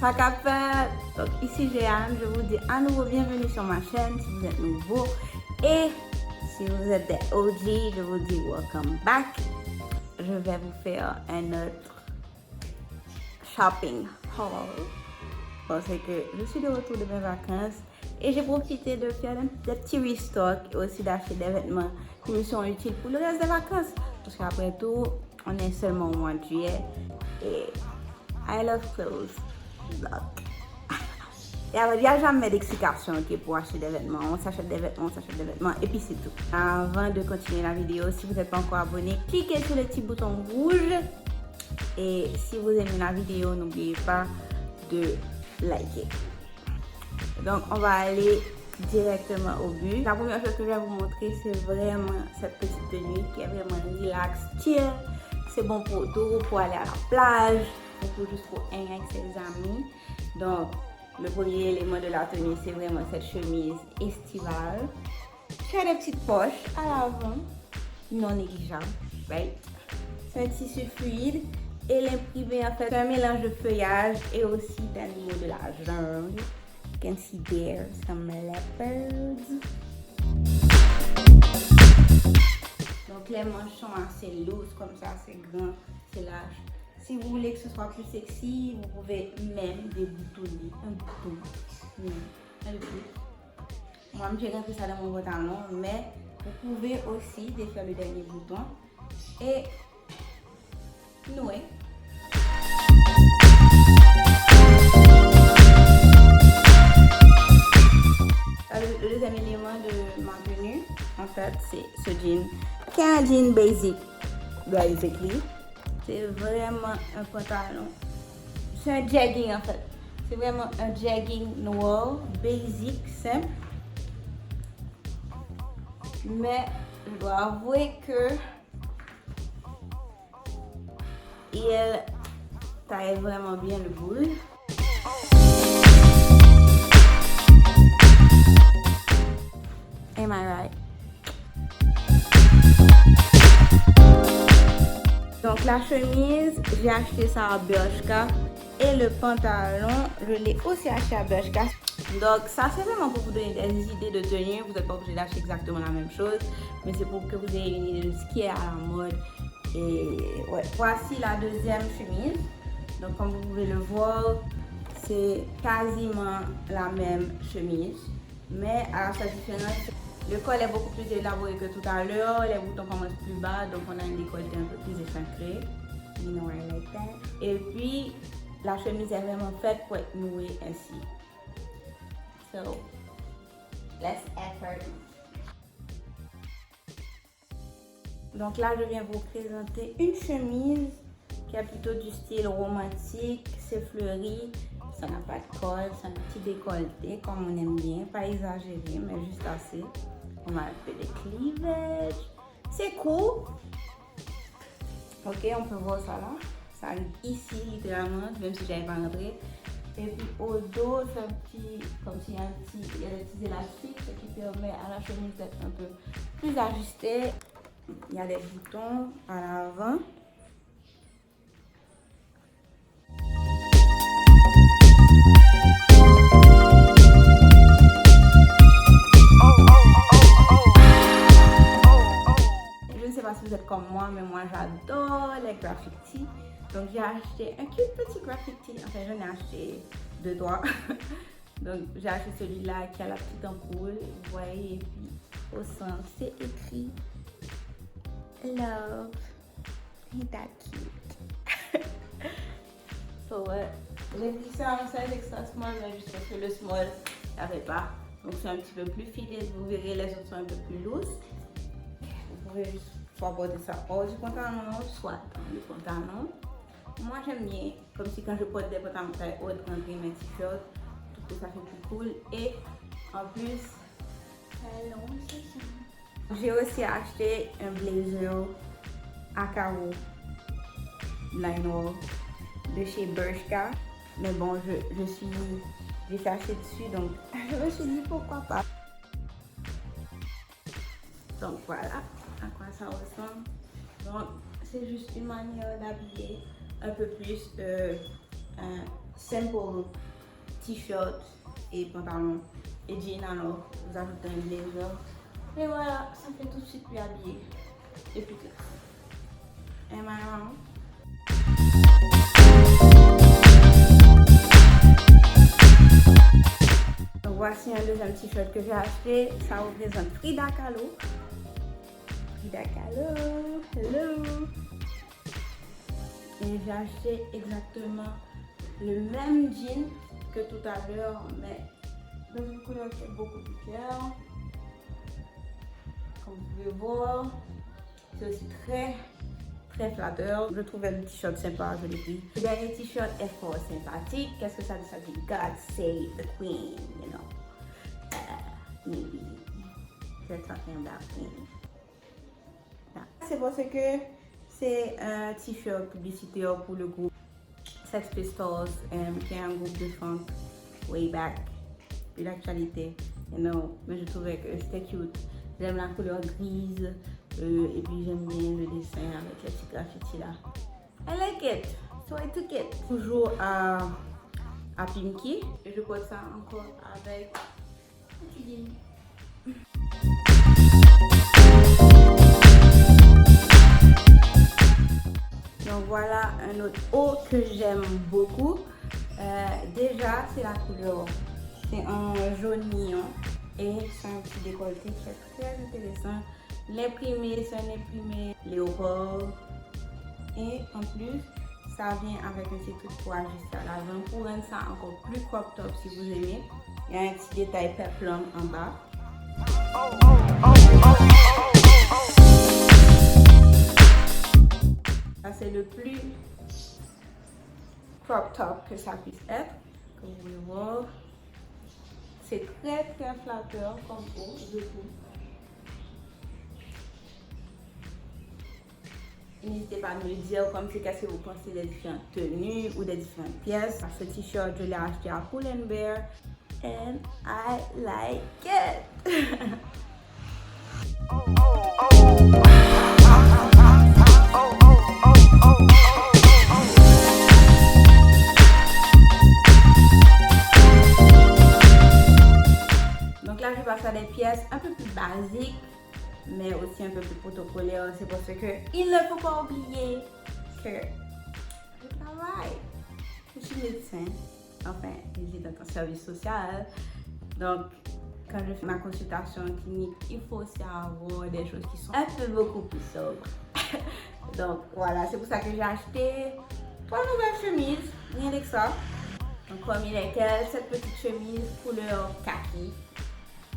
Sac à faire. Donc ici j'ai Anne, je vous dis à nouveau bienvenue sur ma chaîne si vous êtes nouveau. Et si vous êtes des OG, je vous dis welcome back. Je vais vous faire un autre shopping haul. Parce que je suis de retour de mes vacances et j'ai profité de faire des petits restocks et aussi d'acheter des vêtements qui me sont utiles pour le reste des vacances. Parce qu'après tout, on est seulement au mois de juillet et I love clothes. Donc, il n'y a jamais d'explication pour acheter des vêtements. On s'achète des vêtements, et puis c'est tout. Avant de continuer la vidéo, si vous n'êtes pas encore abonné, cliquez sur le petit bouton rouge. Et si vous aimez la vidéo, n'oubliez pas de liker. Donc, on va aller directement au but. La première chose que je vais vous montrer, c'est vraiment cette petite tenue qui est vraiment relax, chill. C'est bon pour tout, pour aller à la plage, pour juste pour hang avec ses amis. Donc, le premier élément de la tenue, c'est vraiment cette chemise estivale. Qui a des petites poches à l'avant, non négligeables, right? C'est un tissu fluide et l'imprimé en fait c'est un mélange de feuillage et aussi d'animaux de la jungle. You can see there some leopards. Donc les manches sont assez lourdes comme ça, c'est grand, c'est large. Si vous voulez que ce soit plus sexy, vous pouvez même déboutonner un bouton. Un peu. Moi, j'ai rentré ça dans mon pantalon, mais vous pouvez aussi défaire le dernier bouton et nouer. Le deuxième élément de ma tenue, en fait, c'est ce jean, qui est un jean basic, basically. C'est vraiment un pantalon. C'est un jegging en fait. C'est vraiment un jegging noir, basic, simple. Mais je dois avouer que il taille vraiment bien le boule. Am I right? Donc la chemise, j'ai acheté ça à Bershka et le pantalon, je l'ai aussi acheté à Bershka. Donc ça c'est vraiment pour vous donner des idées de tenue, vous n'êtes pas obligé d'acheter exactement la même chose, mais c'est pour que vous ayez une idée de ce qui est à la mode. Et ouais, voici la deuxième chemise. Donc comme vous pouvez le voir, c'est quasiment la même chemise, mais à sa différence, le col est beaucoup plus élaboré que tout à l'heure, les boutons commencent plus bas, donc on a une décolleté un peu plus échancrée. You know I like that. Et puis, la chemise est vraiment faite pour être nouée ainsi. So, less effort. Donc là, je viens vous présenter une chemise qui a plutôt du style romantique, c'est fleuri, ça n'a pas de col, c'est un petit décolleté comme on aime bien, pas exagéré, mais juste assez. On a un peu de cleavage. C'est cool. Ok, on peut voir ça là. Ça arrive ici littéralement, même si j'avais pas rentré. Et puis au dos, c'est un petit, comme s'il y a des petits élastiques, ce qui permet à la chemise d'être un peu plus ajustée. Il y a des boutons à l'avant. Si vous êtes comme moi, mais moi j'adore les graffitis. Donc j'ai acheté un cute petit graffiti. Enfin, j'en ai acheté 2-3. Donc j'ai acheté celui-là qui a la petite ampoule. Vous voyez, et puis au centre, c'est écrit Love. Ain't that cute? So ouais, j'ai pris ça en size extra small, mais juste parce que le small, il n'y avait pas. Donc c'est un petit peu plus filé. Vous verrez, les autres sont un peu plus loose. Vous pouvez juste soit porter ça hors du pantalon, soit dans le pantalon. Moi j'aime bien, comme si quand je porte des pantalons très hauts, rentrer mes t-shirts, tout ça fait plus cool. Et en plus, j'ai aussi acheté un blazer à carreaux lino de chez Bershka. Mais bon, j'ai cherché dessus, donc je me suis dit pourquoi pas. Donc voilà à quoi ça ressemble. Donc c'est juste une manière d'habiller un peu plus simple t-shirt et pantalon et jean, alors vous ajoutez un blazer. Et voilà, ça fait tout de suite plus habillé. Et plus classe. Am I wrong? Donc voici un deuxième t-shirt que j'ai acheté. Ça représente Frida Kahlo. Frida Kahlo, hello! Et j'ai acheté exactement le même jean que tout à l'heure, mais dans une couleur qui est beaucoup plus claire. Comme vous pouvez voir, c'est aussi très flatteur. Je trouvais le t-shirt sympa, je l'ai pris. Le dernier t-shirt est fort sympathique. Qu'est-ce que ça dit? Ça dit God save the queen, you know. Maybe they're talking about queen. C'est parce que c'est un t-shirt publicitaire pour le groupe Sex Pistols, qui est un groupe de funk way back, de l'actualité. Mais je trouvais que c'était cute. J'aime la couleur grise et puis j'aime bien le dessin avec les petits graffitis là. I like it, so I took it. Toujours à Pimki. Et je porte ça encore avec un petit jean. Donc voilà un autre haut que j'aime beaucoup. Déjà c'est la couleur, c'est un jaune mignon et c'est un petit décolleté qui est très intéressant. L'imprimé, c'est un imprimé léopard et en plus ça vient avec un petit truc pour ajuster à l'avant pour rendre ça encore plus crop top si vous aimez. Il y a un petit détail peplum en bas. C'est le plus crop top que ça puisse être, comme vous pouvez voir. C'est très flatteur comme haut, je trouve. N'hésitez pas à me le dire comme c'est qu'est-ce que vous pensez des différentes tenues ou des différentes pièces. Ce t-shirt, je l'ai acheté à Pull & Bear and I like it. Donc là, je passe à des pièces un peu plus basiques, mais aussi un peu plus protocolaires. C'est parce que il ne faut pas oublier que je travaille. Je suis médecin, enfin, j'ai dans un service social. Donc, quand je fais ma consultation clinique, il faut aussi avoir des choses qui sont un peu beaucoup plus sobres. Donc voilà, c'est pour ça que j'ai acheté 3 nouvelles chemises, rien que ça. Donc parmi lesquelles cette petite chemise couleur kaki.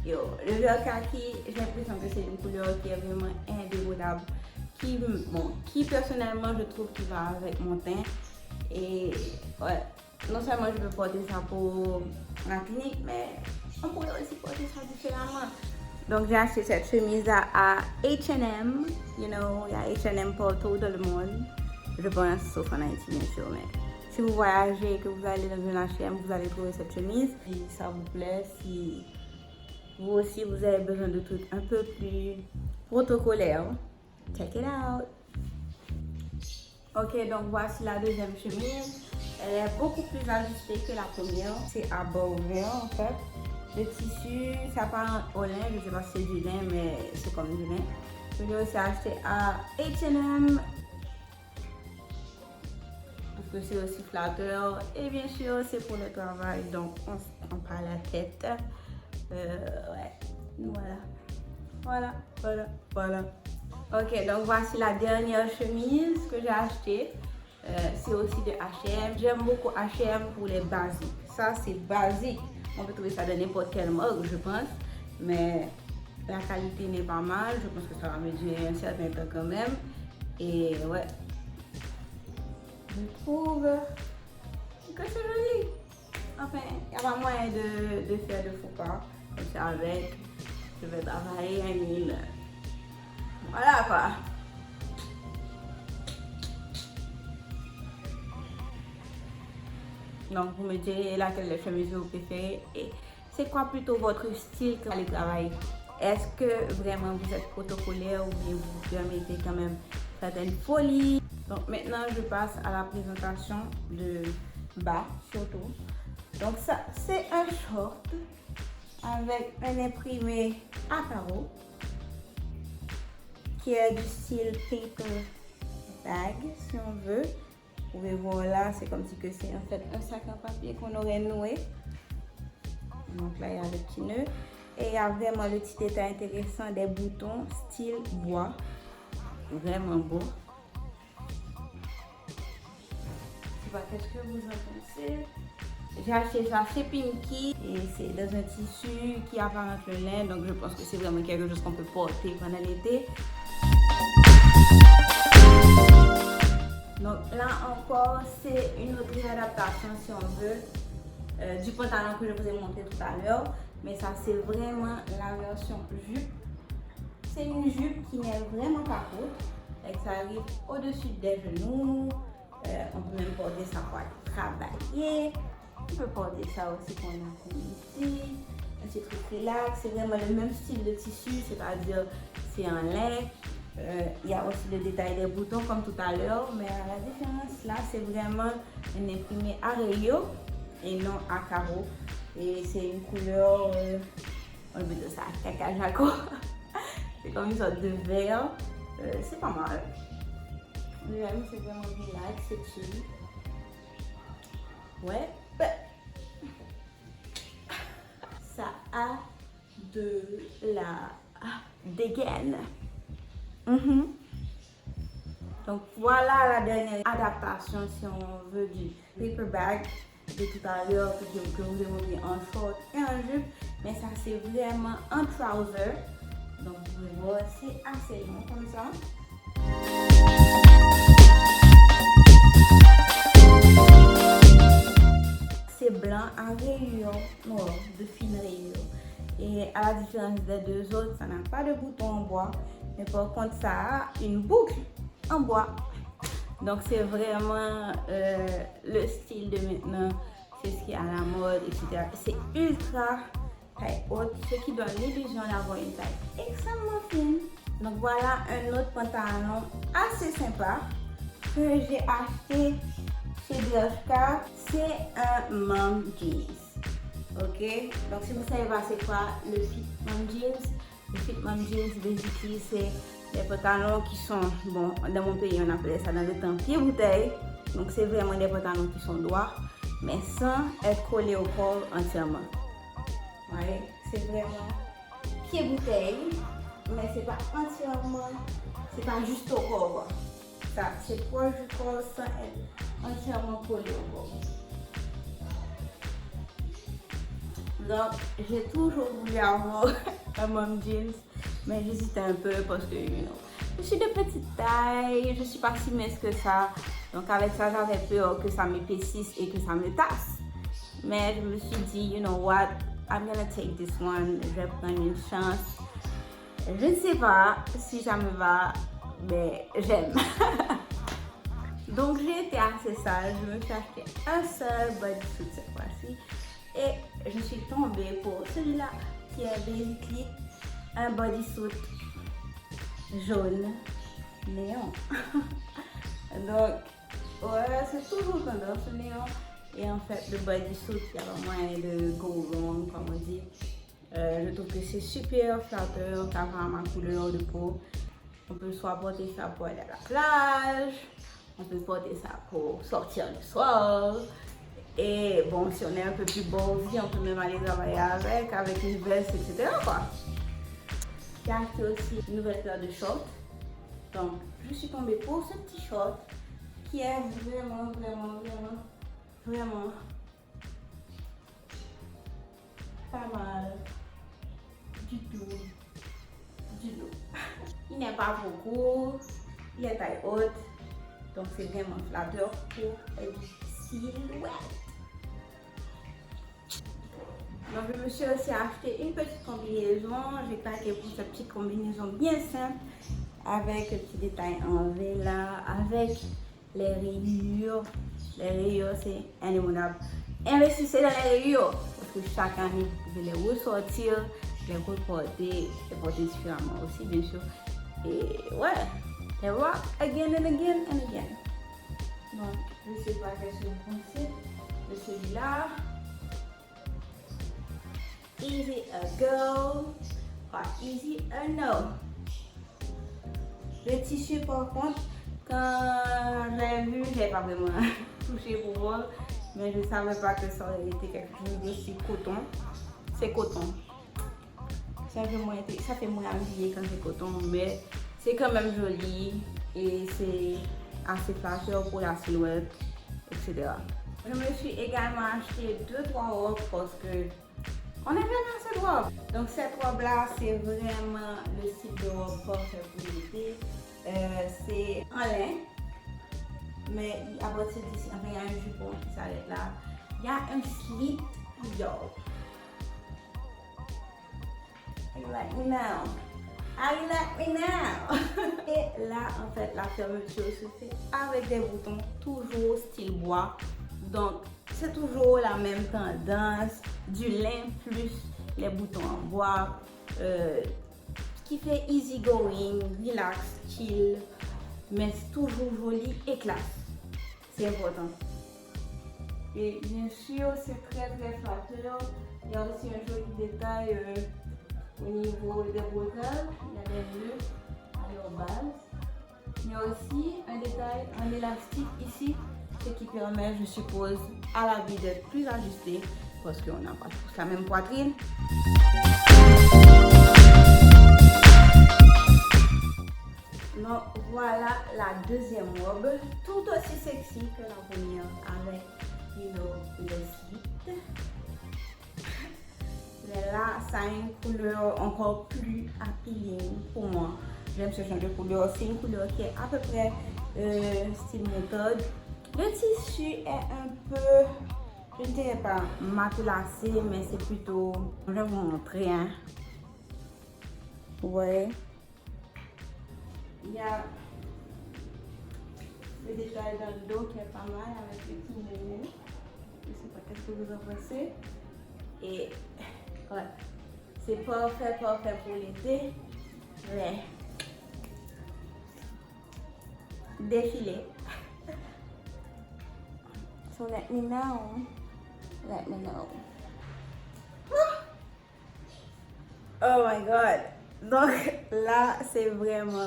Yo, le vert kaki, j'ai l'impression que c'est une couleur qui est vraiment indémodable. Qui personnellement je trouve qui va avec mon teint. Et ouais, non seulement je peux porter ça pour la clinique, mais on pourrait aussi porter ça différemment. Donc j'ai acheté cette chemise à H&M. You know, il y a H&M partout dans le monde. Je pense, sauf en Haïti bien sûr, mais si vous voyagez et que vous allez dans un H&M, vous allez trouver cette chemise. Si ça vous plaît, si vous aussi vous avez besoin de trucs un peu plus protocolaires, check it out. Ok, donc voici la deuxième chemise. Elle est beaucoup plus ajustée que la première. C'est à bas ouvert en fait. Le tissu, ça part au lin. Je ne sais pas si c'est du lin, mais c'est comme du lin. Je l'ai aussi acheté à H&M. Parce que c'est aussi flatteur. Et bien sûr, c'est pour le travail. Donc, on ne se prend pas la tête. Ouais. Voilà. Ok, donc voici la dernière chemise que j'ai achetée. C'est aussi de H&M. J'aime beaucoup H&M pour les basiques. Ça, c'est basique. On peut trouver ça dans n'importe quelle marque, je pense. Mais la qualité n'est pas mal. Je pense que ça va me durer un certain temps quand même. Et ouais. Je trouve que c'est joli. Enfin, il n'y a pas moyen de faire de faux pas. Comme ça avec. Je vais travailler à 1000. Voilà quoi. Donc vous me direz laquelle des chemises vous préférez et c'est quoi plutôt votre style quand vous allez travailler. Est-ce que vraiment vous êtes protocolaire ou bien vous permettez quand même certaines folies. Donc maintenant je passe à la présentation de bas surtout. Donc ça, c'est un short avec un imprimé à carreaux qui est du style paper bag si on veut. Vous pouvez voir là, c'est comme si que c'est en fait un sac en papier qu'on aurait noué. Donc là, il y a le petit nœud. Et il y a vraiment le petit détail intéressant des boutons style bois. Vraiment beau. Je sais pas qu'est-ce que vous en pensez. J'ai acheté ça chez Pinky et c'est dans un tissu qui apparente le lin. Donc je pense que c'est vraiment quelque chose qu'on peut porter pendant l'été. Donc là encore, c'est une autre réadaptation si on veut du pantalon que je vous ai montré tout à l'heure. Mais ça, c'est vraiment la version jupe. C'est une jupe qui n'est vraiment pas courte. Et ça arrive au-dessus des genoux. On peut même porter ça pour aller travailler. On peut porter ça aussi pour un après-midi. Un petit truc relax. C'est vraiment le même style de tissu, c'est-à-dire c'est en lin. Il y a aussi le détail des boutons comme tout à l'heure. Mais la différence là, c'est vraiment un imprimé à rayures et non à carreaux. Et c'est une couleur, on peut dire ça, caca jaco. C'est comme une sorte de vert. C'est pas mal. J'aime, c'est vraiment relax, c'est chill. Ouais. Ça a de la dégaine. Donc voilà la dernière adaptation si on veut du paper bag de tout à l'heure que je vous ai montré en short et en jupe, mais ça c'est vraiment un trouser. Donc vous pouvez voir, c'est assez long comme ça. C'est blanc à rayures noires, de fines rayures. Et à la différence des deux autres, ça n'a pas de bouton en bois, mais par contre ça a une boucle en bois. Donc c'est vraiment le style de maintenant, c'est ce qui est à la mode, etc. C'est ultra taille haute, ce qui donne l'illusion d'avoir une taille extrêmement fine. Donc voilà un autre pantalon assez sympa que j'ai acheté chez Bershka. C'est un mom jeans. Ok, donc si vous savez pas c'est quoi le fit mom jeans, le fit mom jeans basically c'est des pantalons qui sont, bon, dans mon pays on appelait ça dans le temps pied-bouteille. Donc c'est vraiment des pantalons qui sont droits, mais sans être collés au corps entièrement. Ouais, c'est vraiment pied-bouteille, mais c'est pas entièrement, c'est pas juste au corps. Ça, c'est proche du corps sans être entièrement collé au corps. Donc j'ai toujours voulu avoir un mom jeans, mais j'hésitais un peu parce que, je suis de petite taille, je suis pas si mince que ça. Donc avec ça, j'avais peur que ça m'épaississe et que ça me tasse. Mais je me suis dit, you know what, I'm gonna take this one, je vais prendre une chance. Je ne sais pas si ça me va, mais j'aime. Donc j'ai été assez sage, je me suis acheté un seul bodysuit cette fois-ci. Et je suis tombée pour celui-là qui est basically un bodysuit jaune néon. Donc, ouais, c'est toujours tendance néon. Et en fait, le bodysuit, il y a moyen de go wrong, comme on dit. Je trouve que c'est super flatteur, ça va à ma couleur de peau. On peut soit porter ça pour aller à la plage, on peut porter ça pour sortir le soir. Et bon, si on est un peu plus beau aussi, on peut même aller travailler avec une veste, etc. J'ai acheté aussi une nouvelle paire de shorts. Donc, je suis tombée pour ce petit short qui est vraiment pas mal du tout. Il n'est pas beaucoup, il est taille haute, donc c'est vraiment flatteur pour une silhouette. Donc je me suis aussi acheté une petite combinaison. J'ai craqué pour cette petite combinaison bien simple avec le petit détail en V là, avec les rayures. Les rayures c'est indémodable. Investissez dans les rayures parce que chaque année vous pouvez les ressortir, les reporter, les porter différemment aussi bien sûr. Et ouais, les rock again and again and again. Donc je sais pas qu'est-ce que vous pensez. de celui-là. Easy a go or easy a no. Le tissu par contre, quand j'ai vu, j'ai pas vraiment touché pour voir, mais je savais pas que ça aurait été quelque chose d'aussi coton. C'est coton. Ça fait moins habillé quand c'est coton, mais c'est quand même joli et c'est assez flatteur pour la silhouette, etc. Je me suis également acheté 2-3 robes parce que on a vraiment cette robe. Donc cette robe-là, c'est vraiment le style de robe parfait pour l'été. C'est en lin, mais à partir d'ici, enfin, il y a un jupon qui s'arrête là. Il y a un slit, yo. How you like me now? How you like me now? Et là, en fait, la fermeture se fait avec des boutons, toujours style bois. Donc, c'est toujours la même tendance, du lin plus les boutons en bois, qui fait easy going, relax, chill, mais c'est toujours joli et classe. C'est important. Et bien sûr, c'est très flatteur. Il y a aussi un joli détail au niveau des bretelles. Il y a des nœuds à leur base. Il y a aussi un détail, un élastique ici, ce qui permet, je suppose, à l'habit d'être plus ajusté parce qu'on n'a pas tous la même poitrine. Donc voilà la deuxième robe, tout aussi sexy que la première avec le slit. Mais là, ça a une couleur encore plus appealing pour moi. J'aime ce genre de couleur. C'est une couleur qui est à peu près style méthode. Le tissu est un peu, je ne dirais pas matelassé, mais c'est plutôt, je vais vous montrer. Hein. Vous voyez? Il y a le détail dans le dos qui est pas mal avec le petit nez. Je ne sais pas qu'est-ce que vous en pensez. Et ouais, c'est parfait pour l'été. Mais défilé. So let me know. Let me know. Oh my god. Donc là, c'est vraiment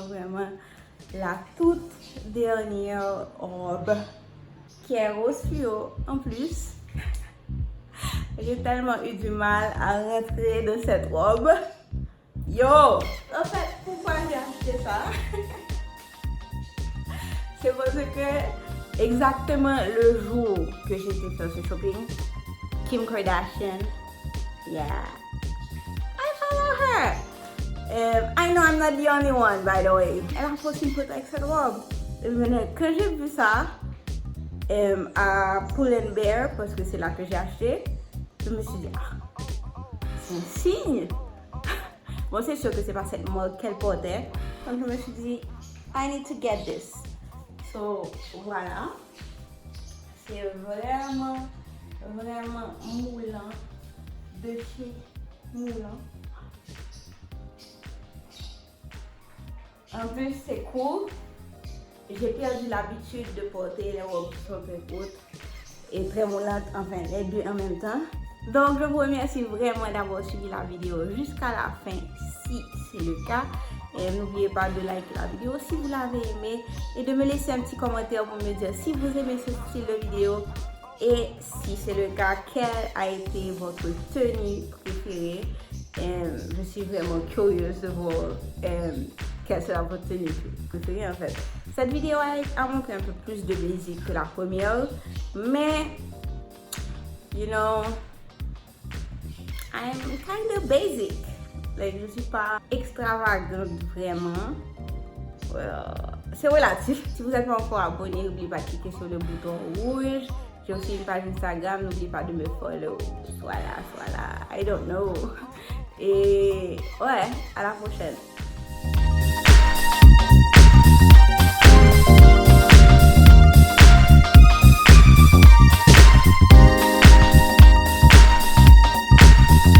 la toute dernière robe qui est rose fluo en plus. J'ai tellement eu du mal à rentrer dans cette robe. Yo! En fait, pourquoi j'ai acheté ça? C'est parce que exactement le jour que j'étais faire ce shopping, Kim Kardashian, yeah, I follow her. I know I'm not the only one, by the way. Elle a posté une photo avec cette robe. Quand j'ai vu ça à Pull & Bear, parce que c'est là que j'ai acheté, je me suis dit, ah, c'est un signe. Bon, c'est sûr que c'est pas cette mode qu'elle portait. Donc je me suis dit, I need to get this. So, voilà. C'est vraiment moulant. De chez Moulant. En plus, c'est cool. J'ai perdu l'habitude de porter les robes qui sont un peu hautes et très moulantes, enfin les deux en même temps. Donc, je vous remercie vraiment d'avoir suivi la vidéo jusqu'à la fin, si c'est le cas. N'oubliez pas de liker la vidéo si vous l'avez aimé et de me laisser un petit commentaire pour me dire si vous aimez ce style de vidéo et si c'est le cas, quelle a été votre tenue préférée. Je suis vraiment curieuse de voir quelle sera votre tenue préférée en fait. Cette vidéo a montré un peu plus de basic que la première, mais you know, I'm kind of basic. Like, je ne suis pas extravagante vraiment. C'est relatif. Si vous n'êtes pas encore abonné, n'oubliez pas de cliquer sur le bouton rouge. J'ai aussi une page Instagram, n'oubliez pas de me follow. Soit là, I don't know. Et ouais, à la prochaine.